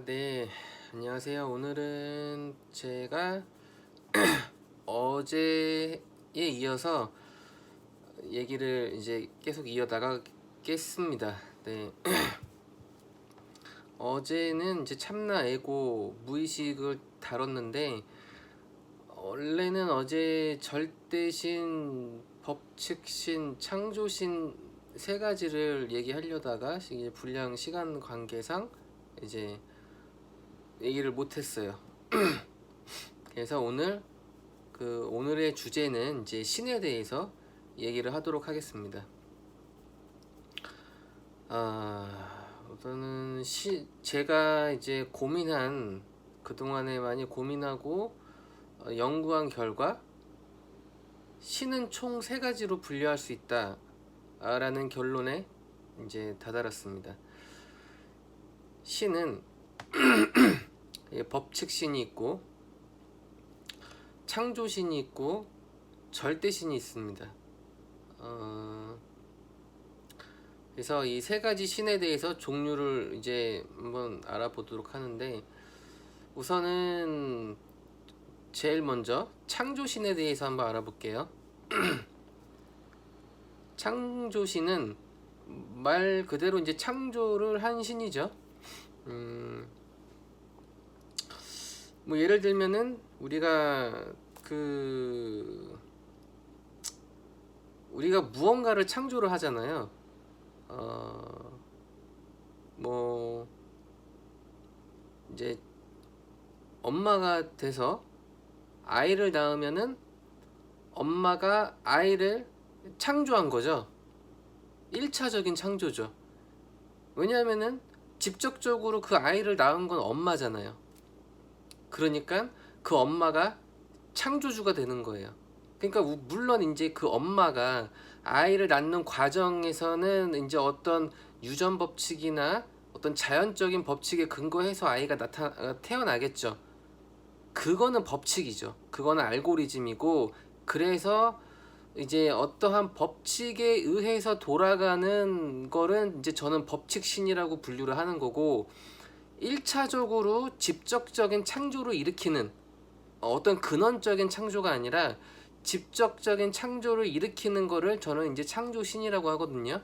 네. 안녕하세요. 오늘은 제가 어제에 이어서 얘기를 이제 계속 이어나가겠습니다. 네. 어제는 이제 참나, 에고, 무의식을 다뤘는데, 원래는 어제 절대신, 법칙신, 창조신 세 가지를 얘기하려다가 이게 분량 시간 관계상 이제 얘기를 못했어요. 그래서 오늘의 주제는 이제 신에 대해서 얘기를 하도록 하겠습니다. 우선은 제가 이제 그동안에 많이 고민하고 연구한 결과 신은 총 세 가지로 분류할 수 있다 라는 결론에 이제 다다랐습니다. 신은 법칙신이 있고 창조신이 있고 절대신이 있습니다. 그래서 이 세 가지 신에 대해서 종류를 이제 한번 알아보도록 하는데, 우선은 제일 먼저 창조신에 대해서 한번 알아볼게요. 창조신은 말 그대로 이제 창조를 한 신이죠. 뭐 예를 들면은 우리가 무언가를 창조를 하잖아요. 뭐 이제 엄마가 돼서 아이를 낳으면은 엄마가 아이를 창조한 거죠. 1차적인 창조죠. 왜냐하면은 직접적으로 그 아이를 낳은 건 엄마잖아요. 그러니까 그 엄마가 창조주가 되는 거예요. 그러니까 물론 이제 그 엄마가 아이를 낳는 과정에서는 이제 어떤 유전 법칙이나 어떤 자연적인 법칙에 근거해서 아이가 태어나겠죠. 그거는 법칙이죠. 그거는 알고리즘이고, 그래서 이제 어떠한 법칙에 의해서 돌아가는 거는 이제 저는 법칙신이라고 분류를 하는 거고, 1차적으로 직접적인 창조를 일으키는 어떤 근원적인 창조가 아니라 직접적인 창조를 일으키는 거를 저는 이제 창조신이라고 하거든요.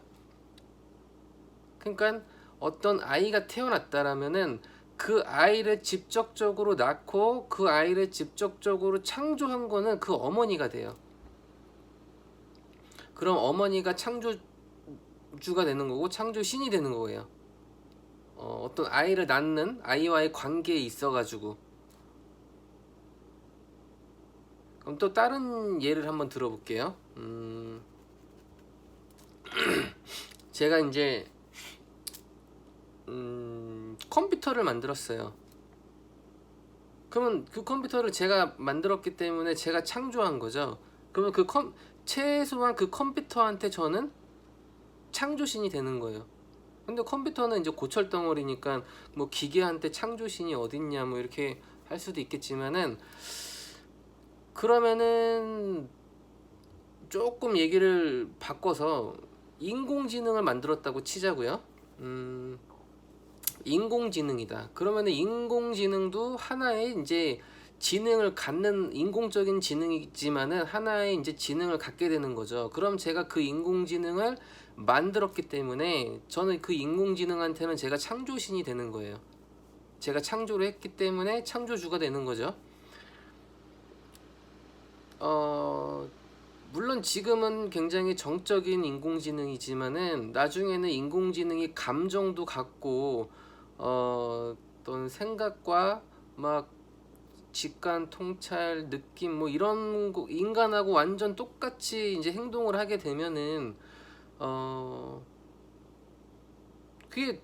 그러니까 어떤 아이가 태어났다라면은 그 아이를 직접적으로 낳고 그 아이를 직접적으로 창조한 거는 그 어머니가 돼요. 그럼 어머니가 창조주가 되는 거고 창조신이 되는 거예요. 어떤 아이를 낳는 아이와의 관계에 있어가지고. 그럼 또 다른 예를 한번 들어볼게요. 제가 이제 컴퓨터를 만들었어요. 그러면 그 컴퓨터를 제가 만들었기 때문에 제가 창조한 거죠. 그러면 최소한 그 컴퓨터한테 저는 창조신이 되는 거예요. 근데 컴퓨터는 이제 고철덩어리니까 뭐 기계한테 창조신이 어딨냐 뭐 이렇게 할 수도 있겠지만은, 그러면은 조금 얘기를 바꿔서 인공지능을 만들었다고 치자고요. 인공지능이다. 그러면은 인공지능도 하나의 이제 지능을 갖는 인공적인 지능이지만은 하나의 이제 지능을 갖게 되는 거죠. 그럼 제가 그 인공지능을 만들었기 때문에 저는 그 인공지능한테는 제가 창조신이 되는 거예요. 제가 창조를 했기 때문에 창조주가 되는 거죠. 물론 지금은 굉장히 정적인 인공지능이지만은 나중에는 인공지능이 감정도 갖고 어떤 생각과 막 직관, 통찰, 느낌 뭐 이런 거 인간하고 완전 똑같이 이제 행동을 하게 되면은 그게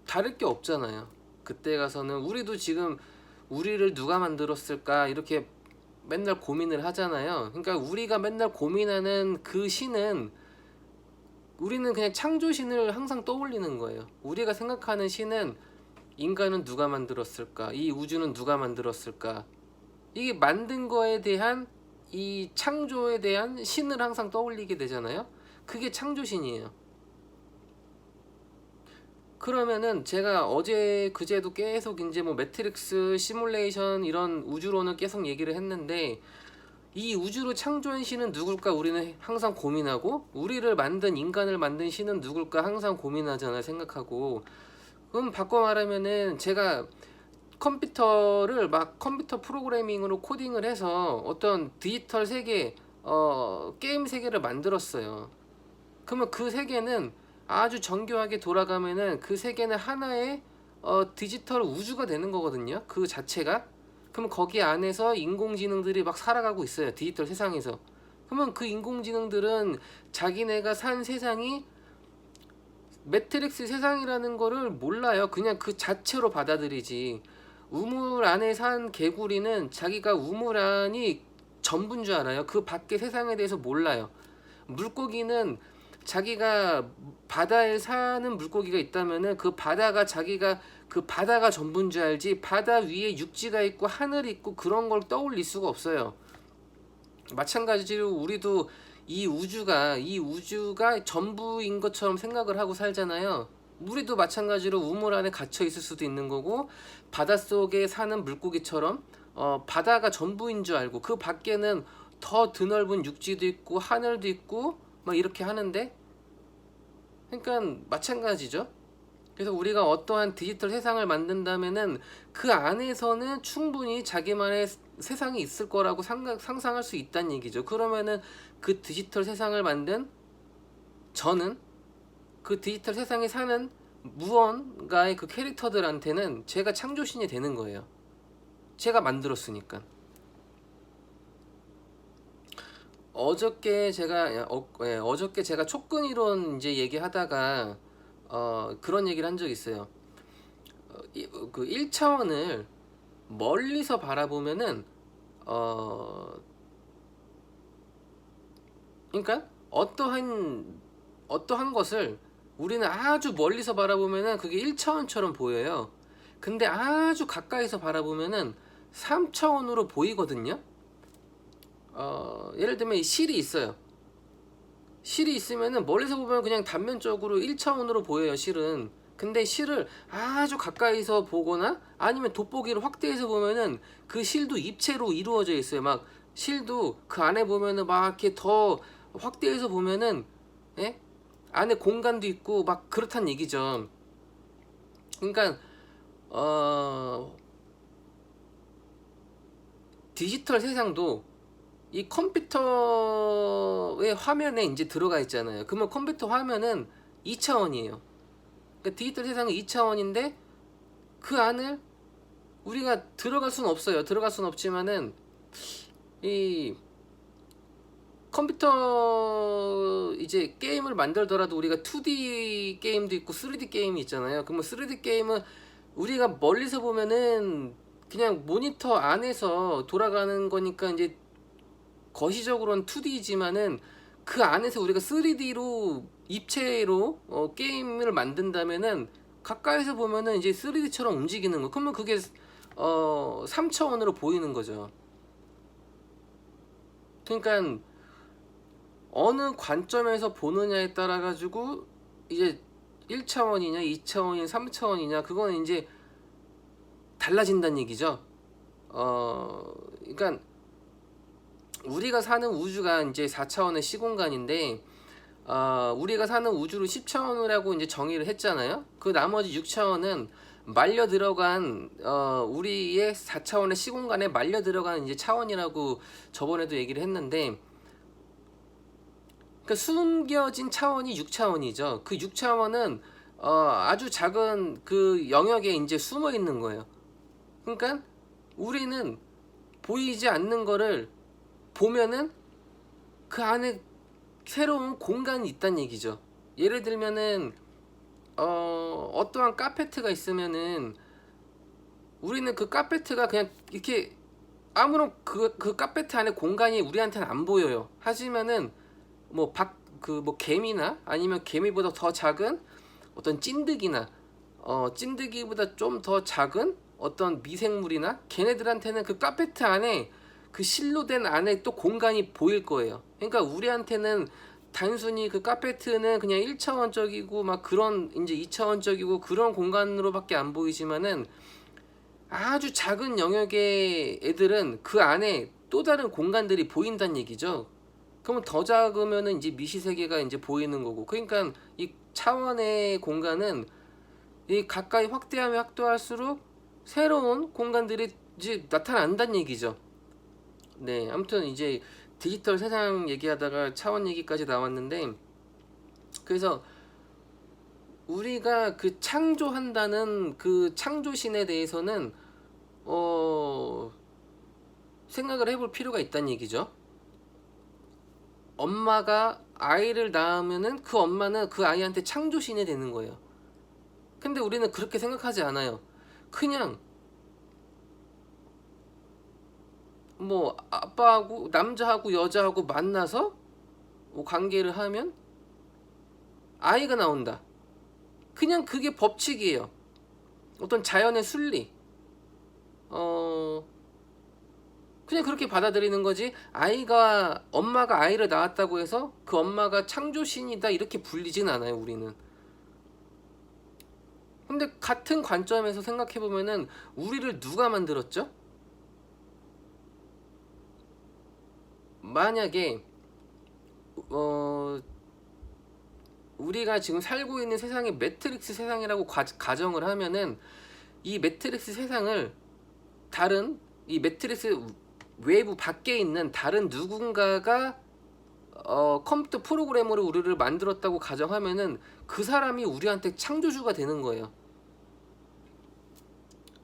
다를 게 없잖아요. 그때 가서는 우리도 지금 우리를 누가 만들었을까 이렇게 맨날 고민을 하잖아요. 그러니까 우리가 맨날 고민하는 그 신은, 우리는 그냥 창조신을 항상 떠올리는 거예요. 우리가 생각하는 신은 인간은 누가 만들었을까? 이 우주는 누가 만들었을까? 이게 만든 거에 대한 이 창조에 대한 신을 항상 떠올리게 되잖아요. 그게 창조신이에요. 그러면은 제가 어제 그제도 계속 이제 뭐 매트릭스 시뮬레이션 이런 우주론을 계속 얘기를 했는데, 이 우주를 창조한 신은 누굴까 우리는 항상 고민하고, 우리를 만든 인간을 만든 신은 누굴까 항상 고민하잖아요, 생각하고. 그럼 바꿔 말하면은 제가 컴퓨터를 막 컴퓨터 프로그래밍으로 코딩을 해서 어떤 디지털 세계, 게임 세계를 만들었어요. 그러면 그 세계는 아주 정교하게 돌아가면은 그 세계는 하나의 디지털 우주가 되는 거거든요. 그 자체가. 그러면 거기 안에서 인공지능들이 막 살아가고 있어요. 디지털 세상에서. 그러면 그 인공지능들은 자기네가 산 세상이 매트릭스 세상이라는 거를 몰라요. 그냥 그 자체로 받아들이지. 우물 안에 산 개구리는 자기가 우물 안이 전부인 줄 알아요. 그 밖의 세상에 대해서 몰라요. 물고기는 자기가 바다에 사는 물고기가 있다면은 그 바다가 자기가 그 바다가 전부인 줄 알지, 바다 위에 육지가 있고 하늘이 있고 그런 걸 떠올릴 수가 없어요. 마찬가지로 우리도 이 우주가 전부인 것처럼 생각을 하고 살잖아요. 우리도 마찬가지로 우물 안에 갇혀 있을 수도 있는 거고, 바닷속에 사는 물고기처럼 바다가 전부인 줄 알고 그 밖에는 더 드넓은 육지도 있고 하늘도 있고 막 이렇게 하는데, 그러니까 마찬가지죠. 그래서 우리가 어떠한 디지털 세상을 만든다면은 그 안에서는 충분히 자기만의 세상이 있을 거라고 상상할 수 있다는 얘기죠. 그러면은 그 디지털 세상을 만든 저는 그 디지털 세상에 사는 무언가의 그 캐릭터들한테는 제가 창조신이 되는 거예요. 제가 만들었으니까. 어저께 제가 촉근 이론 이제 얘기하다가 그런 얘기를 한 적이 있어요. 그 1차원을 멀리서 바라보면은 그러니까 어떠한 것을 우리는 아주 멀리서 바라보면은 그게 1차원처럼 보여요. 근데 아주 가까이서 바라보면은 3차원으로 보이거든요. 예를 들면 이 실이 있어요. 실이 있으면은 멀리서 보면 그냥 단면적으로 1차원으로 보여요, 실은. 근데 실을 아주 가까이서 보거나 아니면 돋보기를 확대해서 보면은 그 실도 입체로 이루어져 있어요. 막 실도 그 안에 보면은 막 이렇게 더 확대해서 보면은, 예? 안에 공간도 있고 막 그렇단 얘기죠. 그러니까 디지털 세상도 이 컴퓨터의 화면에 이제 들어가 있잖아요. 그러면 컴퓨터 화면은 2차원이에요. 그러니까 디지털 세상은 2차원인데 그 안을 우리가 들어갈 수는 없어요. 들어갈 수는 없지만은 이 컴퓨터 이제 게임을 만들더라도 우리가 2D 게임도 있고 3D 게임이 있잖아요. 그러면 3D 게임은 우리가 멀리서 보면은 그냥 모니터 안에서 돌아가는 거니까 이제 거시적으로는 2D지만은 그 안에서 우리가 3D로 입체로 게임을 만든다면은 가까이서 보면은 이제 3D처럼 움직이는 거. 그러면 그게 3차원으로 보이는 거죠. 그러니까 어느 관점에서 보느냐에 따라 가지고 이제 1차원이냐 2차원이냐 3차원이냐 그거는 이제 달라진다는 얘기죠. 그러니까 우리가 사는 우주가 이제 4차원의 시공간인데, 우리가 사는 우주를 10차원이라고 이제 정의를 했잖아요. 그 나머지 6차원은 말려 들어간 우리의 4차원의 시공간에 말려 들어간 이제 차원이라고 저번에도 얘기를 했는데, 그러니까 숨겨진 차원이 6차원이죠. 그 6차원은 아주 작은 그 영역에 이제 숨어 있는 거예요. 그러니까 우리는 보이지 않는 거를 보면은 그 안에 새로운 공간이 있다는 얘기죠. 예를 들면은 어떠한 카페트가 있으면은 우리는 그 카페트가 그냥 이렇게 아무런 그 카페트 안에 공간이 우리한테는 안 보여요. 하지만은 뭐 개미나 아니면 개미보다 더 작은 어떤 찐득이나 찐득이보다 좀 더 작은 어떤 미생물이나 걔네들한테는 그 카페트 안에 그 실로 된 안에 또 공간이 보일 거예요. 그러니까 우리한테는 단순히 그 카페트는 그냥 1차원적이고 막 그런 이제 2차원적이고 그런 공간으로밖에 안 보이지만은 아주 작은 영역의 애들은 그 안에 또 다른 공간들이 보인다는 얘기죠. 그러면 더 작으면은 이제 미시 세계가 이제 보이는 거고. 그러니까 이 차원의 공간은 이 가까이 확대하면 확대할수록 새로운 공간들이 이제 나타난다는 얘기죠. 네, 아무튼 이제 디지털 세상 얘기하다가 차원 얘기까지 나왔는데, 그래서 우리가 그 창조한다는 그 창조신에 대해서는 생각을 해볼 필요가 있다는 얘기죠. 엄마가 아이를 낳으면은 그 엄마는 그 아이한테 창조신이 되는 거예요. 근데 우리는 그렇게 생각하지 않아요. 그냥 뭐 아빠하고 남자하고 여자하고 만나서 뭐 관계를 하면 아이가 나온다. 그냥 그게 법칙이에요. 어떤 자연의 순리. 그냥 그렇게 받아들이는 거지. 아이가 엄마가 아이를 낳았다고 해서 그 엄마가 창조신이다 이렇게 불리진 않아요, 우리는. 근데 같은 관점에서 생각해 보면은 우리를 누가 만들었죠? 만약에 우리가 지금 살고 있는 세상이 매트릭스 세상이라고 가정을 하면은 이 매트릭스 세상을 다른 이 매트릭스 외부 밖에 있는 다른 누군가가 컴퓨터 프로그램으로 우리를 만들었다고 가정하면은 그 사람이 우리한테 창조주가 되는 거예요.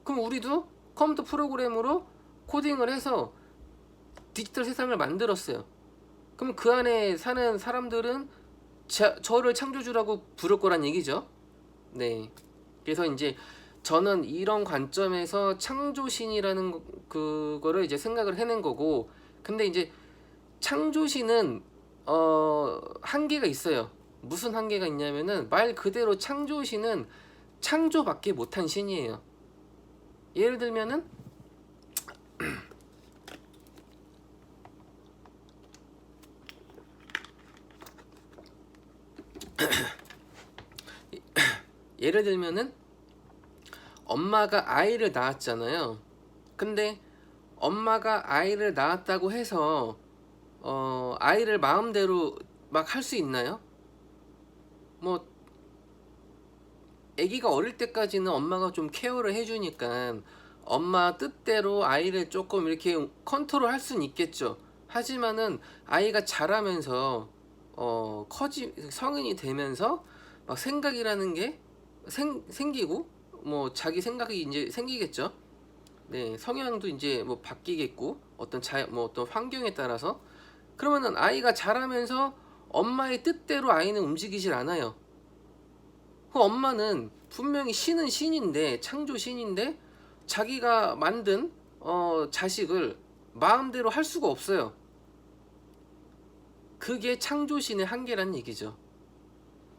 그럼 우리도 컴퓨터 프로그램으로 코딩을 해서 디지털 세상을 만들었어요. 그럼 그 안에 사는 사람들은 저를 창조주라고 부를 거란 얘기죠. 네. 그래서 이제 저는 이런 관점에서 창조신이라는 그거를 이제 생각을 해낸 거고, 근데 이제 창조신은 한계가 있어요. 무슨 한계가 있냐면은 말 그대로 창조신은 창조밖에 못한 신이에요. 예를 들면은 예를 들면은 엄마가 아이를 낳았잖아요. 근데 엄마가 아이를 낳았다고 해서 아이를 마음대로 막 할 수 있나요? 뭐 아기가 어릴 때까지는 엄마가 좀 케어를 해주니까 엄마 뜻대로 아이를 조금 이렇게 컨트롤 할 수는 있겠죠. 하지만은 아이가 자라면서 성인이 되면서 막 생각이라는 게 생기고 뭐 자기 생각이 이제 생기겠죠. 네, 성향도 이제 뭐 바뀌겠고 뭐 어떤 환경에 따라서. 그러면은 아이가 자라면서 엄마의 뜻대로 아이는 움직이질 않아요. 그 엄마는 분명히 신은 신인데 창조 신인데 자기가 만든 자식을 마음대로 할 수가 없어요. 그게 창조신의 한계란 얘기죠.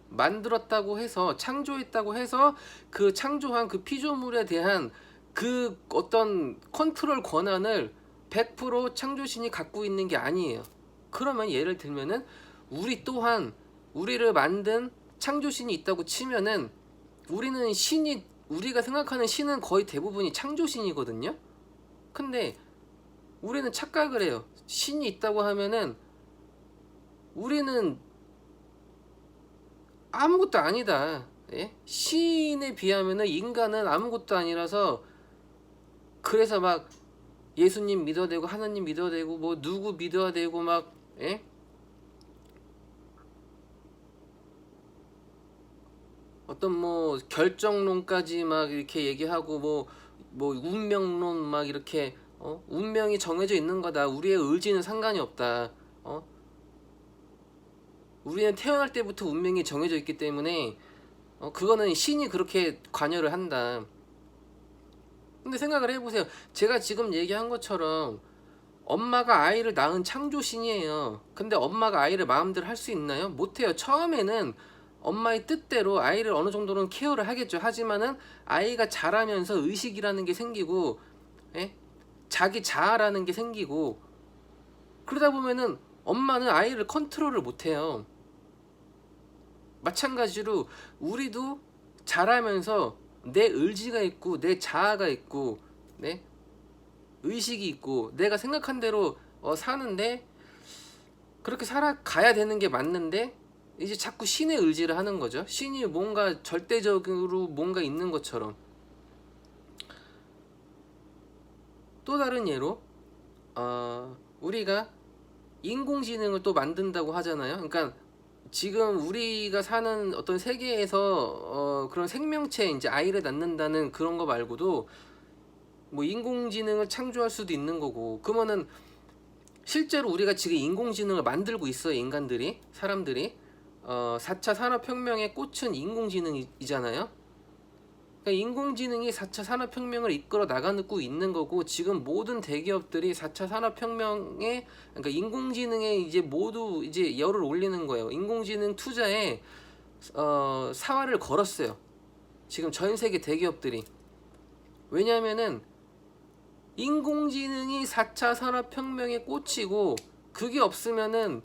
만들었다고 해서 창조했다고 해서 그 창조한 그 피조물에 대한 그 어떤 컨트롤 권한을 100% 창조신이 갖고 있는 게 아니에요. 그러면 예를 들면은 우리 또한 우리를 만든 창조신이 있다고 치면은 우리가 생각하는 신은 거의 대부분이 창조신이거든요. 근데 우리는 착각을 해요. 신이 있다고 하면은 우리는 아무것도 아니다. 예? 신에 비하면은 인간은 아무것도 아니라서, 그래서 막 예수님 믿어야 되고 하나님 믿어야 되고 뭐 누구 믿어야 되고 막 예? 어떤 뭐 결정론까지 막 이렇게 얘기하고 뭐 운명론 막 이렇게 운명이 정해져 있는 거다. 우리의 의지는 상관이 없다. 우리는 태어날 때부터 운명이 정해져 있기 때문에 그거는 신이 그렇게 관여를 한다. 근데 생각을 해보세요. 제가 지금 얘기한 것처럼 엄마가 아이를 낳은 창조신이에요. 근데 엄마가 아이를 마음대로 할 수 있나요? 못해요. 처음에는 엄마의 뜻대로 아이를 어느 정도는 케어를 하겠죠. 하지만은 아이가 자라면서 의식이라는 게 생기고, 예? 자기 자아라는 게 생기고, 그러다 보면은 엄마는 아이를 컨트롤을 못해요. 마찬가지로 우리도 자라면서 내 의지가 있고 내 자아가 있고 네? 의식이 있고 내가 생각한 대로 사는데 그렇게 살아가야 되는 게 맞는데 이제 자꾸 신의 의지를 하는 거죠. 신이 뭔가 절대적으로 뭔가 있는 것처럼. 또 다른 예로 우리가 인공지능을 또 만든다고 하잖아요. 그러니까 지금 우리가 사는 어떤 세계에서 그런 생명체 이제 아이를 낳는다는 그런 거 말고도 뭐 인공지능을 창조할 수도 있는 거고, 그러면은 실제로 우리가 지금 인공지능을 만들고 있어요. 인간들이, 사람들이 4차 산업혁명의 꽃은 인공지능이잖아요. 그러니까 인공지능이 4차 산업혁명을 이끌어 나가고 있는 거고, 지금 모든 대기업들이 4차 산업혁명에, 그러니까 인공지능에 이제 모두 이제 열을 올리는 거예요. 인공지능 투자에 사활을 걸었어요. 지금 전 세계 대기업들이. 왜냐면은 인공지능이 4차 산업혁명의 꽃이고, 그게 없으면은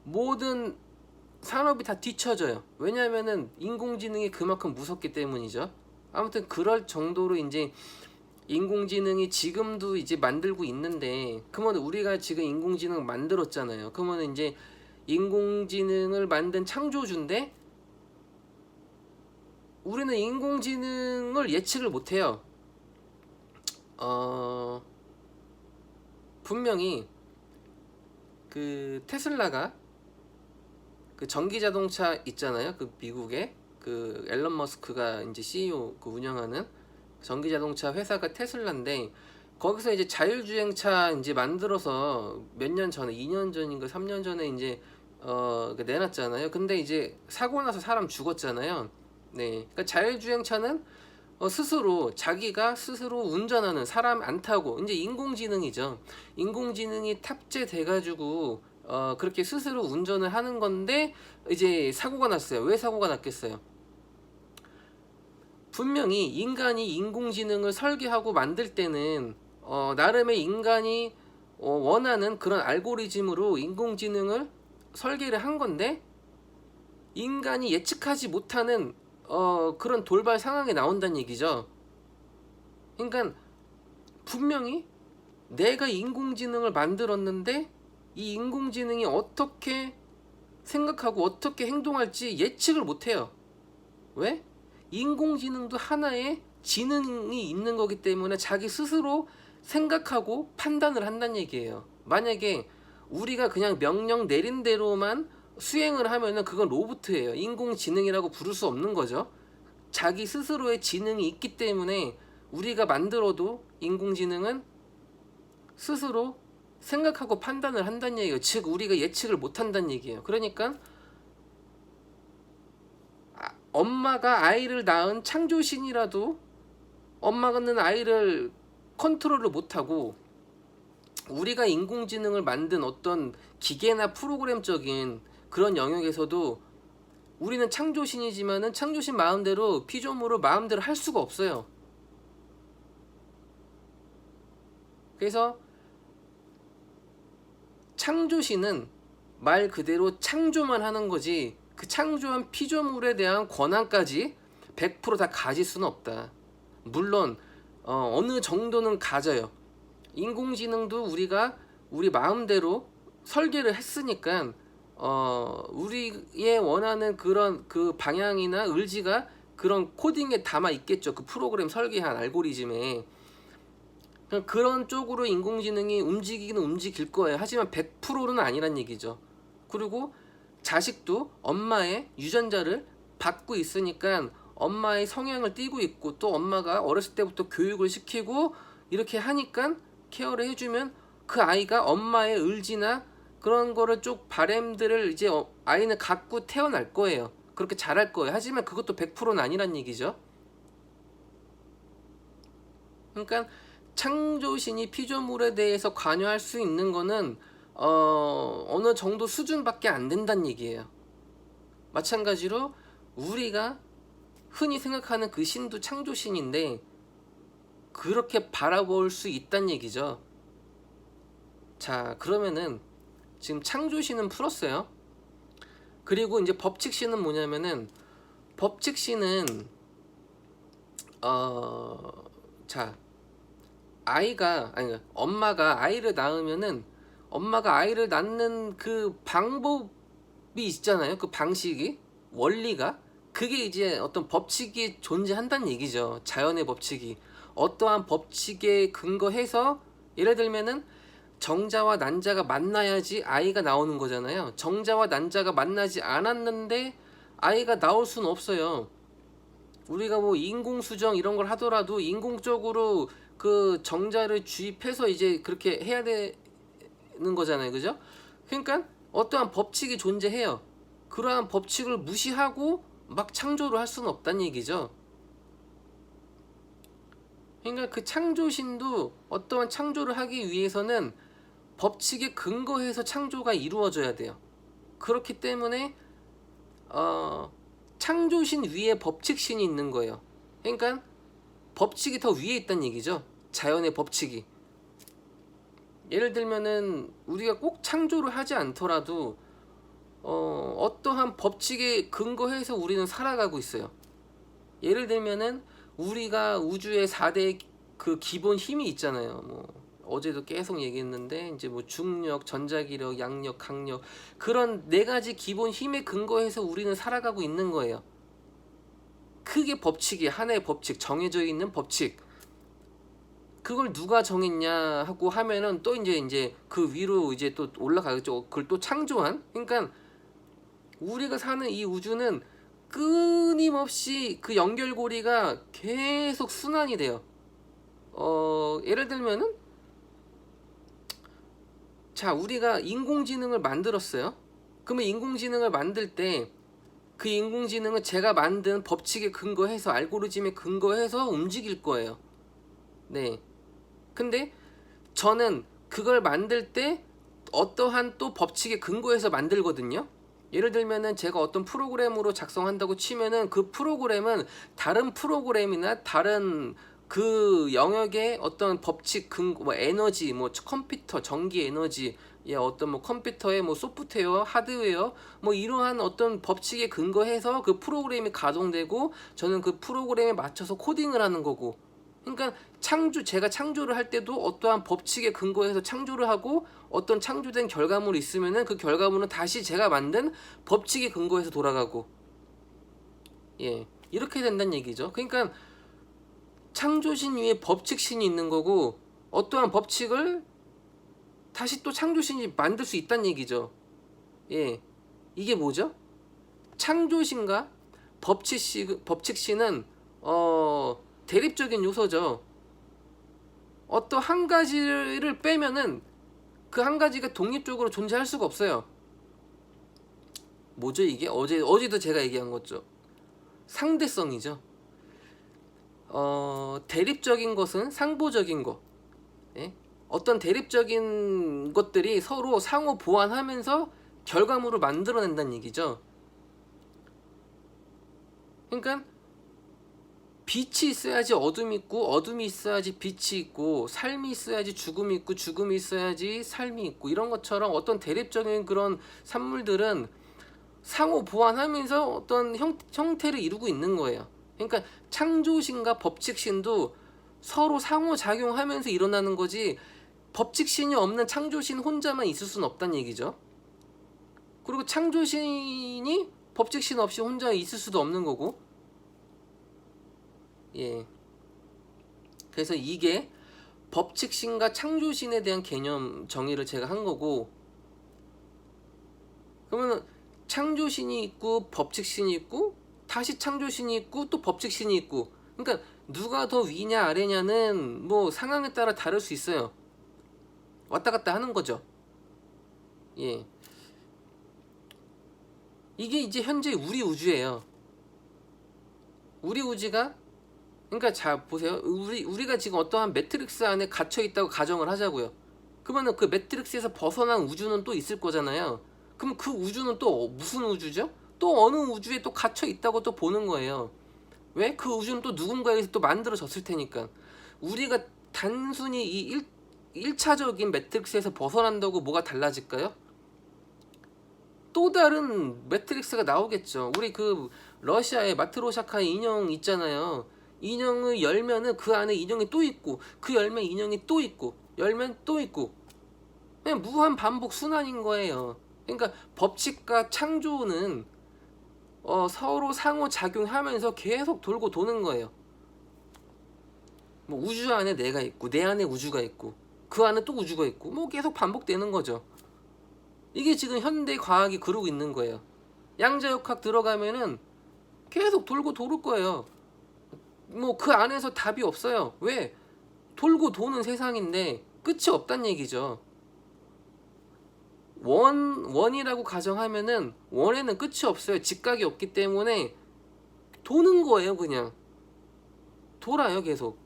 모든 산업이 다 뒤처져요. 왜냐면은 인공지능이 그만큼 무섭기 때문이죠. 아무튼 그럴 정도로 이제 인공지능이 지금도 이제 만들고 있는데, 그러면 우리가 지금 인공지능 만들었잖아요. 그러면 이제 인공지능을 만든 창조주인데 우리는 인공지능을 예측을 못해요. 분명히 그 테슬라가 그 전기 자동차 있잖아요. 그 미국의 그 앨런 머스크가 이제 CEO 그 운영하는 전기 자동차 회사가 테슬라인데, 거기서 이제 자율주행차 이제 만들어서 몇 년 전에, 2년 전인가 3년 전에 이제 내놨잖아요. 근데 이제 사고 나서 사람 죽었잖아요. 네. 그러니까 자율주행차는 스스로 자기가 스스로 운전하는, 사람 안 타고, 이제 인공지능이죠. 인공지능이 탑재돼 가지고 그렇게 스스로 운전을 하는 건데 이제 사고가 났어요. 왜 사고가 났겠어요? 분명히 인간이 인공지능을 설계하고 만들 때는 나름의 인간이 원하는 그런 알고리즘으로 인공지능을 설계를 한 건데, 인간이 예측하지 못하는 그런 돌발 상황이 나온다는 얘기죠. 그러니까 분명히 내가 인공지능을 만들었는데 이 인공지능이 어떻게 생각하고 어떻게 행동할지 예측을 못해요. 왜? 인공지능도 하나의 지능이 있는 거기 때문에 자기 스스로 생각하고 판단을 한다는 얘기예요. 만약에 우리가 그냥 명령 내린 대로만 수행을 하면은 그건 로봇이에요. 인공지능이라고 부를 수 없는 거죠. 자기 스스로의 지능이 있기 때문에 우리가 만들어도 인공지능은 스스로 생각하고 판단을 한다는 얘기예요. 즉 우리가 예측을 못 한다는 얘기예요. 그러니까 엄마가 아이를 낳은 창조신이라도 엄마는 아이를 컨트롤을 못하고, 우리가 인공지능을 만든 어떤 기계나 프로그램적인 그런 영역에서도 우리는 창조신이지만은 창조신 마음대로 피조물을 마음대로 할 수가 없어요. 그래서 창조신은 말 그대로 창조만 하는 거지, 그 창조한 피조물에 대한 권한까지 100%다 가질 수는 없다. 물론 어느 정도는 가져요. 인공지능도 우리가 우리 마음대로 설계를 했으니까 우리의 원하는 그런 그 방향이나 의지가 그런 코딩에 담아 있겠죠. 그 프로그램 설계한 알고리즘에. 그런 쪽으로 인공지능이 움직이기는 움직일 거예요. 하지만 100%는 아니란 얘기죠. 그리고 자식도 엄마의 유전자를 받고 있으니까 엄마의 성향을 띠고 있고, 또 엄마가 어렸을 때부터 교육을 시키고 이렇게 하니까 케어를 해주면 그 아이가 엄마의 의지나 그런 거를 쪽 바램들을 이제 아이는 갖고 태어날 거예요. 그렇게 잘할 거예요. 하지만 그것도 100%는 아니란 얘기죠. 그러니까 창조신이 피조물에 대해서 관여할 수 있는 거는 어느 정도 수준밖에 안 된다는 얘기예요. 마찬가지로 우리가 흔히 생각하는 그 신도 창조신인데 그렇게 바라볼 수 있다는 얘기죠. 자, 그러면은 지금 창조신은 풀었어요. 그리고 이제 법칙신은 뭐냐면은, 법칙신은 자, 아이가 아니 엄마가 아이를 낳으면은, 엄마가 아이를 낳는 그 방법이 있잖아요. 그 방식이, 원리가, 그게 이제 어떤 법칙이 존재한다는 얘기죠. 자연의 법칙이 어떠한 법칙에 근거해서, 예를 들면은 정자와 난자가 만나야지 아이가 나오는 거잖아요. 정자와 난자가 만나지 않았는데 아이가 나올 수는 없어요. 우리가 뭐 인공수정 이런 걸 하더라도 인공적으로 그 정자를 주입해서 이제 그렇게 해야 되는 거잖아요. 그죠? 그러니까 어떠한 법칙이 존재해요. 그러한 법칙을 무시하고 막 창조를 할 수는 없다는 얘기죠. 그러니까 그 창조신도 어떠한 창조를 하기 위해서는 법칙에 근거해서 창조가 이루어져야 돼요. 그렇기 때문에 창조신 위에 법칙신이 있는 거예요. 그러니까 법칙이 더 위에 있다는 얘기죠. 자연의 법칙이. 예를 들면은 우리가 꼭 창조를 하지 않더라도 어떠한 법칙에 근거해서 우리는 살아가고 있어요. 예를 들면은 우리가 우주의 4대 그 기본 힘이 있잖아요. 뭐 어제도 계속 얘기했는데, 이제 뭐 중력, 전자기력, 양력, 강력, 그런 네 가지 기본 힘에 근거해서 우리는 살아가고 있는 거예요. 그게 법칙이, 하나의 법칙, 정해져 있는 법칙. 그걸 누가 정했냐 하고 하면은 또 이제 그 위로 이제 또 올라가겠죠. 그걸 또 창조한. 그러니까 우리가 사는 이 우주는 끊임없이 그 연결고리가 계속 순환이 돼요. 예를 들면은, 자, 우리가 인공지능을 만들었어요. 그러면 인공지능을 만들 때 그 인공지능은 제가 만든 법칙에 근거해서, 알고리즘에 근거해서 움직일 거예요. 네. 근데 저는 그걸 만들 때 어떠한 또 법칙에 근거해서 만들거든요. 예를 들면은 제가 어떤 프로그램으로 작성한다고 치면은 그 프로그램은 다른 프로그램이나 다른 그 영역의 어떤 법칙 근거, 뭐 에너지, 뭐 컴퓨터 전기 에너지, 예, 어떤 뭐 컴퓨터의 뭐 소프트웨어, 하드웨어, 뭐 이러한 어떤 법칙에 근거해서 그 프로그램이 가동되고 저는 그 프로그램에 맞춰서 코딩을 하는 거고. 그러니까 제가 창조를 할 때도 어떠한 법칙에 근거해서 창조를 하고, 어떤 창조된 결과물이 있으면은 그 결과물은 다시 제가 만든 법칙에 근거해서 돌아가고, 예, 이렇게 된다는 얘기죠. 그러니까 창조신 위에 법칙신이 있는 거고, 어떠한 법칙을 다시 또 창조신이 만들 수 있다는 얘기죠. 예, 이게 뭐죠? 창조신과 법칙신은 대립적인 요소죠. 어떤 한 가지를 빼면은 그 한 가지가 독립적으로 존재할 수가 없어요. 뭐죠 이게? 어제도 제가 얘기한 거죠. 상대성이죠. 대립적인 것은 상보적인 거. 예? 어떤 대립적인 것들이 서로 상호 보완하면서 결과물을 만들어낸다는 얘기죠. 그러니까 빛이 있어야지 어둠이 있고, 어둠이 있어야지 빛이 있고, 삶이 있어야지 죽음이 있고, 죽음이 있어야지 삶이 있고, 이런 것처럼 어떤 대립적인 그런 산물들은 상호 보완하면서 어떤 형태를 이루고 있는 거예요. 그러니까 창조신과 법칙신도 서로 상호작용하면서 일어나는 거지, 법칙신이 없는 창조신 혼자만 있을 수는 없다는 얘기죠. 그리고 창조신이 법칙신 없이 혼자 있을 수도 없는 거고. 예. 그래서 이게 법칙신과 창조신에 대한 개념 정의를 제가 한 거고, 그러면 창조신이 있고 법칙신이 있고 다시 창조신이 있고 또 법칙신이 있고, 그러니까 누가 더 위냐 아래냐는 뭐 상황에 따라 다를 수 있어요. 왔다 갔다 하는 거죠. 예. 이게 이제 현재 우리 우주예요. 우리 우주가, 그러니까 자 보세요. 우리가 지금 어떠한 매트릭스 안에 갇혀 있다고 가정을 하자고요. 그러면 그 매트릭스에서 벗어난 우주는 또 있을 거잖아요. 그럼 그 우주는 또 무슨 우주죠? 또 어느 우주에 또 갇혀 있다고 또 보는 거예요. 왜? 그 우주는 또 누군가에서 또 만들어졌을 테니까. 우리가 단순히 이 1차적인 매트릭스에서 벗어난다고 뭐가 달라질까요? 또 다른 매트릭스가 나오겠죠. 우리 그 러시아의 마트로샤카 인형 있잖아요. 인형을 열면은 그 안에 인형이 또 있고, 그 열면 인형이 또 있고, 열면 또 있고, 그냥 무한 반복 순환인 거예요. 그러니까 법칙과 창조는 서로 상호 작용하면서 계속 돌고 도는 거예요. 뭐 우주 안에 내가 있고, 내 안에 우주가 있고, 그 안에 또 우주가 있고, 뭐 계속 반복되는 거죠. 이게 지금 현대 과학이 그러고 있는 거예요. 양자역학 들어가면은 계속 돌고 도를 거예요. 뭐 그 안에서 답이 없어요. 왜? 돌고 도는 세상인데 끝이 없단 얘기죠. 원이라고 가정하면은 원에는 끝이 없어요. 직각이 없기 때문에 도는 거예요. 그냥 돌아요. 계속.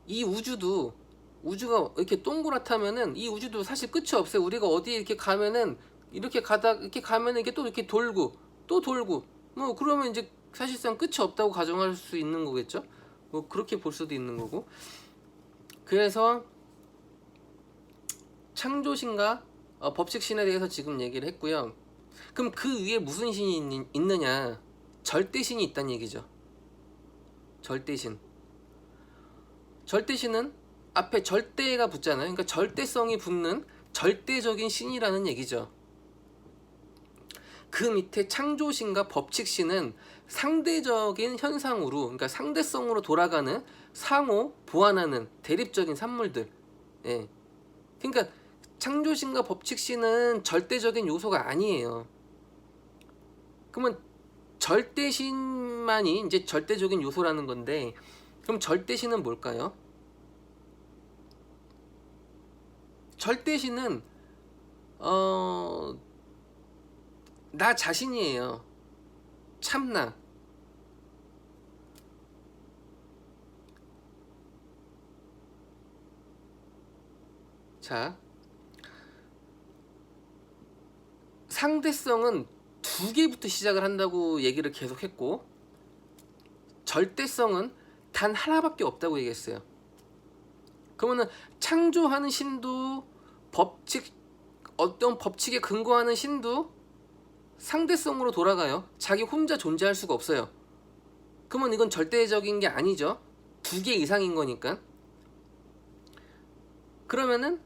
이 우주가 이렇게 동그랗다면은 이 우주도 사실 끝이 없어요. 우리가 어디 이렇게 가면은 이렇게 가면은 이게 또 이렇게 돌고 또 돌고, 뭐 그러면 이제 사실상 끝이 없다고 가정할 수 있는 거겠죠. 뭐 그렇게 볼 수도 있는 거고. 그래서 창조신과 법칙신에 대해서 지금 얘기를 했고요. 그럼 그 위에 무슨 신이 있느냐? 절대신이 있다는 얘기죠. 절대신. 절대신은 앞에 절대가 붙잖아요. 그러니까 절대성이 붙는 절대적인 신이라는 얘기죠. 그 밑에 창조신과 법칙신은 상대적인 현상으로, 그러니까 상대성으로 돌아가는, 상호 보완하는 대립적인 산물들. 예. 그러니까 창조신과 법칙신은 절대적인 요소가 아니에요. 그러면 절대신만이 이제 절대적인 요소라는 건데, 그럼 절대신은 뭘까요? 절대신은 나 자신이에요. 참나. 자, 상대성은 두 개부터 시작을 한다고 얘기를 계속했고, 절대성은 단 하나밖에 없다고 얘기했어요. 그러면은 창조하는 신도 어떤 법칙에 근거하는 신도 상대성으로 돌아가요. 자기 혼자 존재할 수가 없어요. 그러면 이건 절대적인 게 아니죠. 두 개 이상인 거니까. 그러면은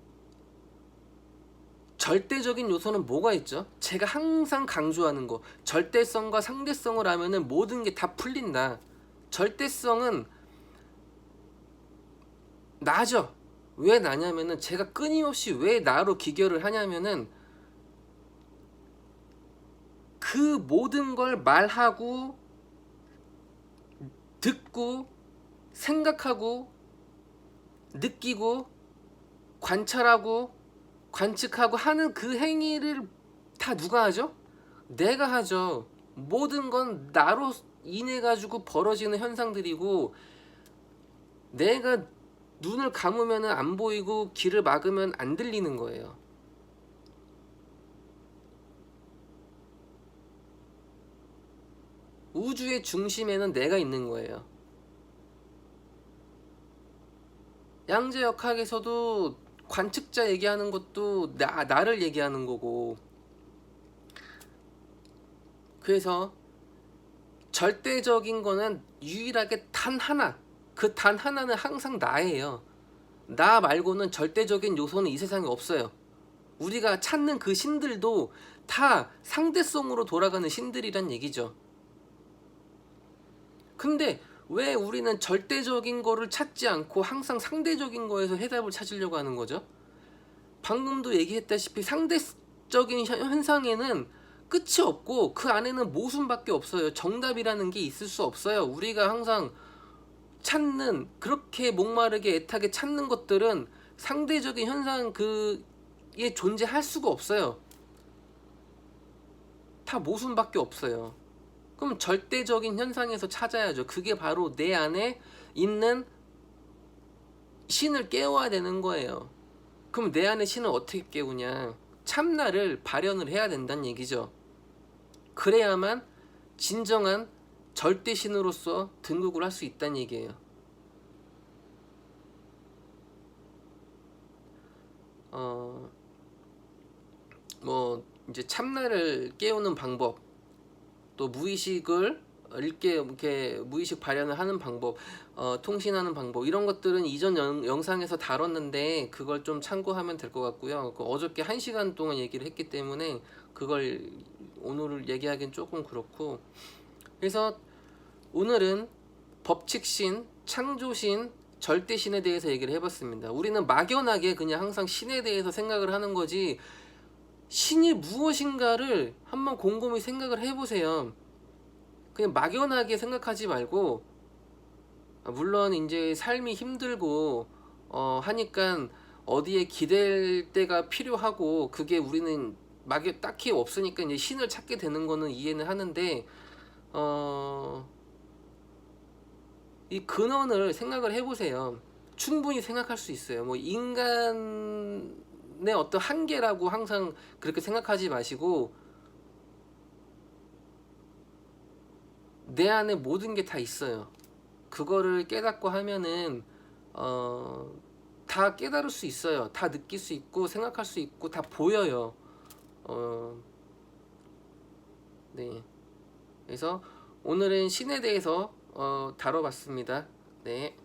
절대적인 요소는 뭐가 있죠? 제가 항상 강조하는 거, 절대성과 상대성을 하면은 모든 게 다 풀린다. 절대성은 나죠. 왜 나냐면은, 제가 끊임없이 왜 나로 기결을 하냐면은, 그 모든 걸 말하고 듣고 생각하고 느끼고 관찰하고 관측하고 하는 그 행위를 다 누가 하죠? 내가 하죠. 모든 건 나로 인해 가지고 벌어지는 현상들이고, 내가 눈을 감으면 안 보이고 귀를 막으면 안 들리는 거예요. 우주의 중심에는 내가 있는 거예요. 양자역학에서도 관측자 얘기하는 것도 나를 얘기하는 거고, 그래서 절대적인 거는 유일하게 단 하나, 그 단 하나는 항상 나예요. 나 말고는 절대적인 요소는 이 세상에 없어요. 우리가 찾는 그 신들도 다 상대성으로 돌아가는 신들이란 얘기죠. 근데 왜 우리는 절대적인 거를 찾지 않고 항상 상대적인 거에서 해답을 찾으려고 하는 거죠? 방금도 얘기했다시피 상대적인 현상에는 끝이 없고 그 안에는 모순밖에 없어요. 정답이라는 게 있을 수 없어요. 우리가 항상 찾는, 그렇게 목마르게 애타게 찾는 것들은 상대적인 현상 그에 존재할 수가 없어요. 다 모순밖에 없어요. 그럼 절대적인 현상에서 찾아야죠. 그게 바로 내 안에 있는 신을 깨워야 되는 거예요. 그럼 내 안에 신을 어떻게 깨우냐? 참나를 발현을 해야 된다는 얘기죠. 그래야만 진정한 절대신으로서 등극을 할 수 있다는 얘기예요. 뭐 이제 참나를 깨우는 방법, 또 무의식을 이렇게 무의식 발현을 하는 방법, 통신하는 방법, 이런 것들은 이전 영상에서 다뤘는데 그걸 좀 참고하면 될 것 같고요. 어저께 1시간 동안 얘기를 했기 때문에 그걸 오늘 얘기하기는 조금 그렇고, 그래서 오늘은 법칙신, 창조신, 절대신에 대해서 얘기를 해봤습니다. 우리는 막연하게 그냥 항상 신에 대해서 생각을 하는 거지, 신이 무엇인가를 한번 곰곰이 생각을 해보세요. 그냥 막연하게 생각하지 말고, 물론 이제 삶이 힘들고 하니까 어디에 기댈 때가 필요하고, 그게 우리는 딱히 없으니까 이제 신을 찾게 되는 거는 이해는 하는데, 이 근원을 생각을 해보세요. 충분히 생각할 수 있어요. 뭐 인간의 어떤 한계라고 항상 그렇게 생각하지 마시고, 내 안에 모든 게 다 있어요. 그거를 깨닫고 하면은 다 깨달을 수 있어요. 다 느낄 수 있고 생각할 수 있고 다 보여요. 네. 그래서 오늘은 신에 대해서 다뤄봤습니다. 네.